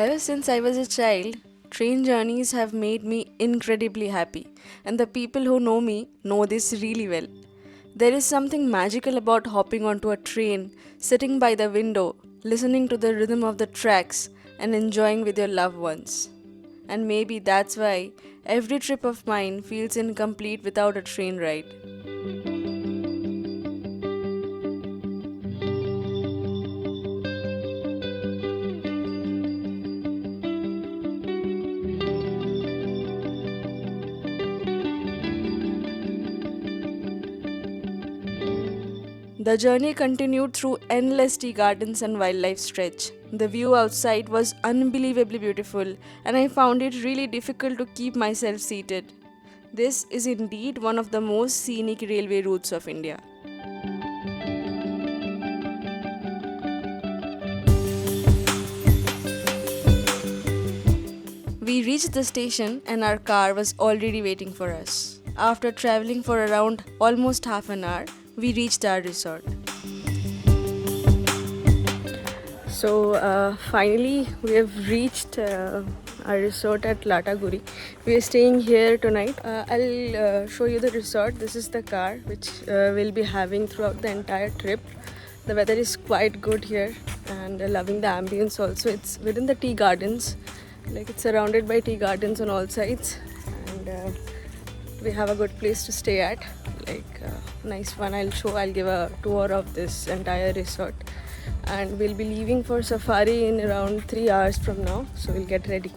Ever since I was a child, train journeys have made me incredibly happy, and the people who know me know this really well. There is something magical about hopping onto a train, sitting by the window, listening to the rhythm of the tracks, and enjoying with your loved ones. And maybe that's why every trip of mine feels incomplete without a train ride. The journey continued through endless tea gardens and wildlife stretch. The view outside was unbelievably beautiful, and I found it really difficult to keep myself seated. This is indeed one of the most scenic railway routes of India. We reached the station and our car was already waiting for us. After traveling for around almost half an hour, we reached our resort. So finally, we have reached our resort at Lataguri. We are staying here tonight. I'll show you the resort. This is the car which we'll be having throughout the entire trip. The weather is quite good here and loving the ambience also. It's within the tea gardens, like it's surrounded by tea gardens on all sides, and we have a good place to stay at. Like nice one. I'll give a tour of this entire resort, and we'll be leaving for safari in around 3 hours from now, so we'll get ready.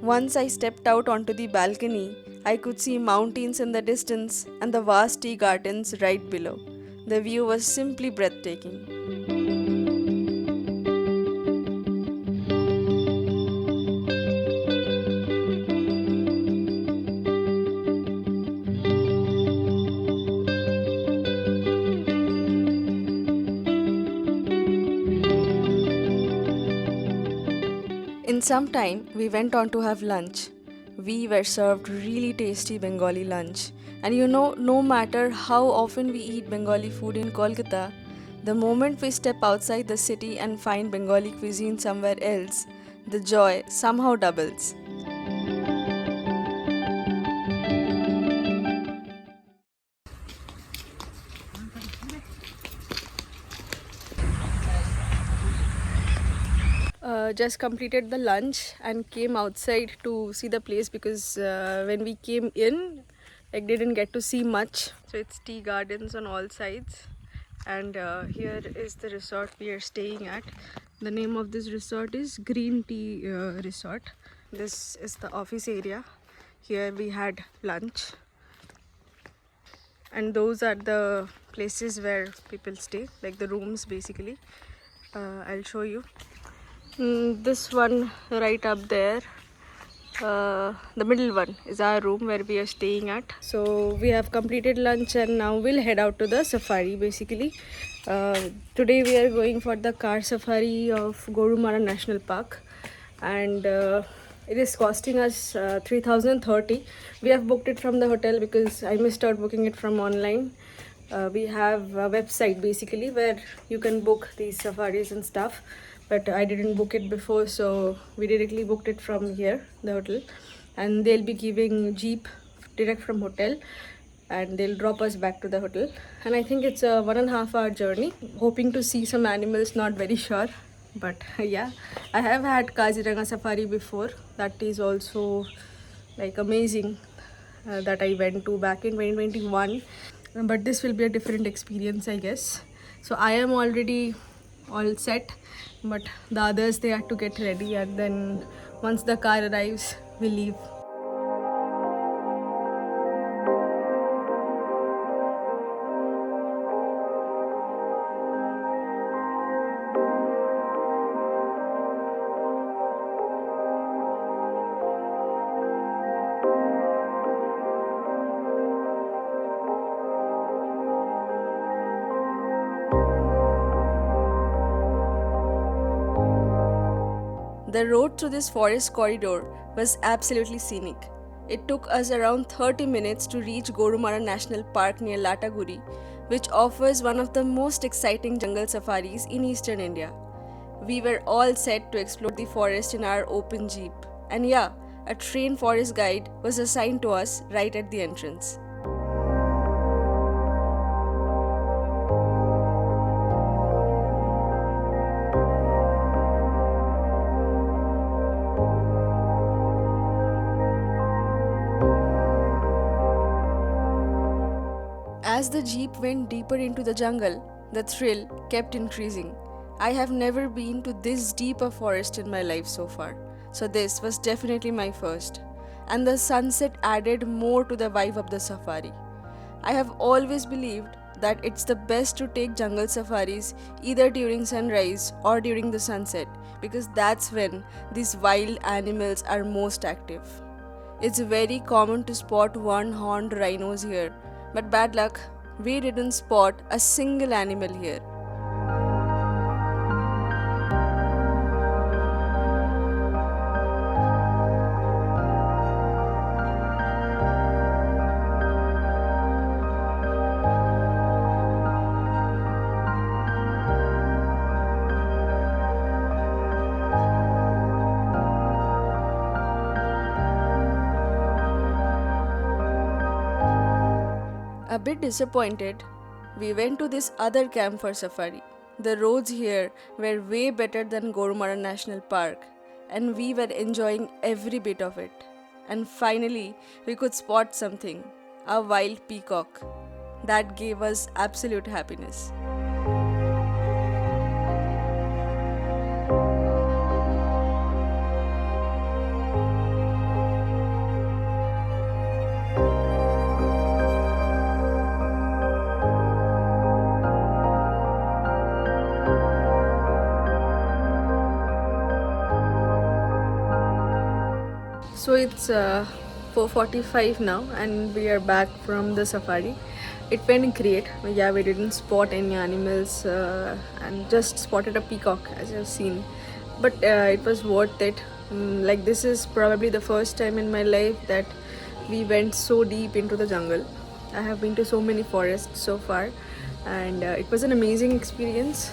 Once I stepped out onto the balcony, I could see mountains in the distance and the vast tea gardens right below. The view was simply breathtaking. In some time, we went on to have lunch. We were served really tasty Bengali lunch. And no matter how often we eat Bengali food in Kolkata, the moment we step outside the city and find Bengali cuisine somewhere else, the joy somehow doubles. Just completed the lunch and came outside to see the place because when we came in, like didn't get to see much. So it's tea gardens on all sides, and here is the resort we are staying at. The name of this resort is Green Tea Resort. This is the office area. Here we had lunch, and those are the places where people stay, like the rooms basically. I'll show you. This one right up there, the middle one is our room where we are staying at. So we have completed lunch and now we'll head out to the safari basically. Today we are going for the car safari of Gorumara National Park, and it is costing us 3030. We have booked it from the hotel because I missed out booking it from online. We have a website basically where you can book these safaris and stuff, but I didn't book it before, so we directly booked it from here, the hotel, and they'll be giving jeep direct from hotel, and they'll drop us back to the hotel. And I think it's a 1.5 hour journey. Hoping to see some animals, not very sure, but yeah, I have had Kaziranga safari before. That is also like amazing. That I went to back in 2021, but this will be a different experience, I guess. So I am already all set, but the others, they have to get ready, and then once the car arrives, we leave. The road through this forest corridor was absolutely scenic. It took us around 30 minutes to reach Gorumara National Park near Lataguri, which offers one of the most exciting jungle safaris in eastern India. We were all set to explore the forest in our open jeep. And yeah, a trained forest guide was assigned to us right at the entrance. As the jeep went deeper into the jungle, the thrill kept increasing. I have never been to this deep a forest in my life so far, so this was definitely my first. And the sunset added more to the vibe of the safari. I have always believed that it's the best to take jungle safaris either during sunrise or during the sunset because that's when these wild animals are most active. It's very common to spot one-horned rhinos here, but bad luck, we didn't spot a single animal here. A bit disappointed, we went to this other camp for safari. The roads here were way better than Gorumara National Park, and we were enjoying every bit of it. And finally, we could spot something, a wild peacock. That gave us absolute happiness. So it's 4:45 now and we are back from the safari. It went great. Yeah, we didn't spot any animals and just spotted a peacock as you've seen. But it was worth it. Like this is probably the first time in my life that we went so deep into the jungle. I have been to so many forests so far and it was an amazing experience.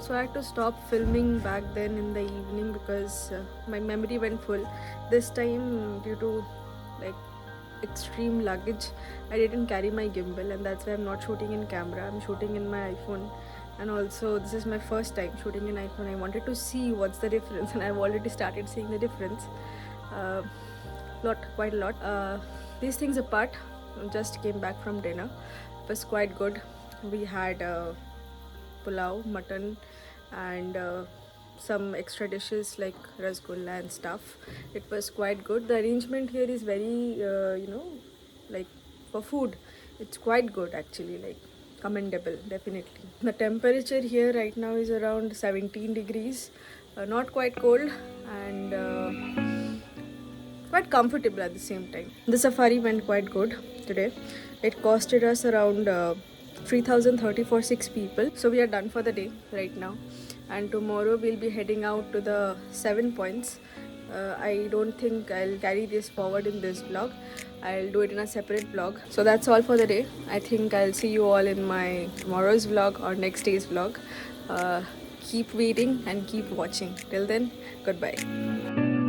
So I had to stop filming back then in the evening because my memory went full. This time due to like extreme luggage, I didn't carry my gimbal and that's why I'm not shooting in camera. I'm shooting in my iPhone, and also this is my first time shooting in iPhone. I wanted to see what's the difference and I've already started seeing the difference. Quite a lot. These things apart, just came back from dinner. It was quite good. We had pulao, mutton and some extra dishes like rasgulla and stuff. It was quite good. The arrangement here is very like for food it's quite good actually, like commendable definitely. The temperature here right now is around 17 degrees, not quite cold and quite comfortable at the same time. The safari went quite good today. It costed us around 3,030 for 6 people. So we are done for the day right now, and tomorrow we'll be heading out to the 7 points. I don't think I'll carry this forward in this vlog. I'll do it in a separate vlog. So that's all for the day. I think I'll see you all in my tomorrow's vlog or next day's vlog. Keep waiting and keep watching. Till then, goodbye.